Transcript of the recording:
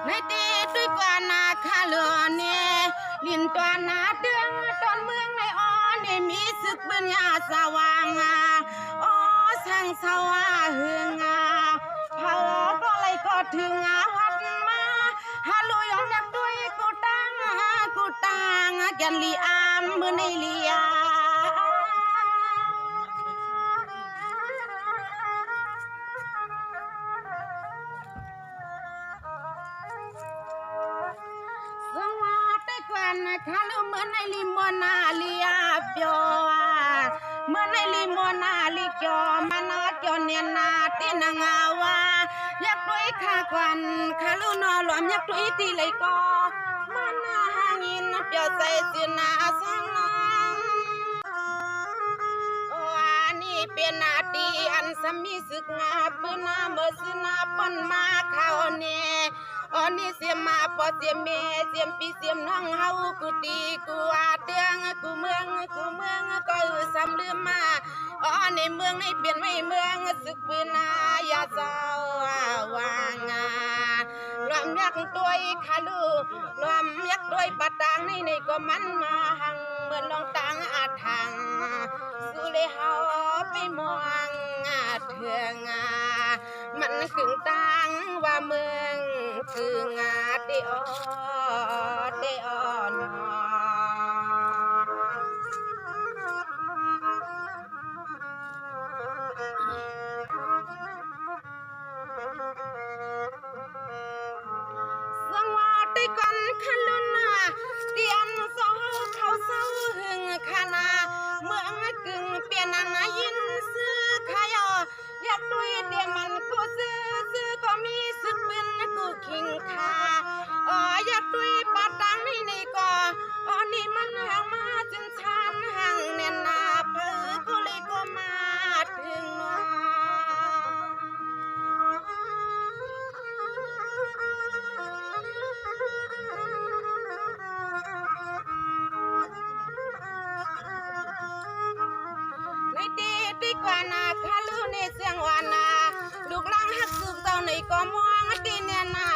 ในตีด้วยกว่านาคาเลือเนี่ยลินตัวนาเดืองตอนเมืองในอ้อนี่มีศึกปืนยาสว่างอ้อสังสว่างหึงเผาก็เลยก็ถึงวัดมาฮาลุยองยักด้วยกูตังแกนลีอามมือในเลียสวัสดีกว่านะคะลูกเมื่อในลิมนาลีอาเปียวเมื่อในลิมนาลีเกียวมานาเกียวเนียนาตีนางาวาอยากด้วยข้าควันข้าลูกนอหลอมอยากด้วยตีเลยก็มานาหางินเปียวใส่เสียนาสังนี่เป็นนาทีอันสมีศึกงาปืนนาเมื่อสินาปนมาเขาเนี่ยอันนี้เสียมาพอเสียเมเสียมปีเสียมน้องเฮากูตีกูอาเตืองกูเมืองก็สำลืมมาอ๋อในเมืองในเปลี่ยนไม่เมืองศึกปืนนายาเจ้าวางรวมยักตัวขาลูรวมยักด้วยปัตตางในก็มันมาหังเหมือนน้องตังอาทังสุเลยเฮาไปมองเถื่องมันขึงตังว่าเมืองคืองาเดออนสวัสดีกันขลุนเตียนโซเขาเศร้าหึงขนาเมืองกึ่งเปลี่ยนนายินซื้อขายอยากด้วยเดียมันกูซื้อก็มีสึกเป็นกูคิงคาอยากด้วยปาตังนี่ก็นี่มันห่างมาจนชันห่างเนียนนาเพื่อกูเลยก็มาถึงน้ในตีกว่านาคาลูในเสียงวานาลูกหลังหักสุกเต่าในก็มองตีเนียนนา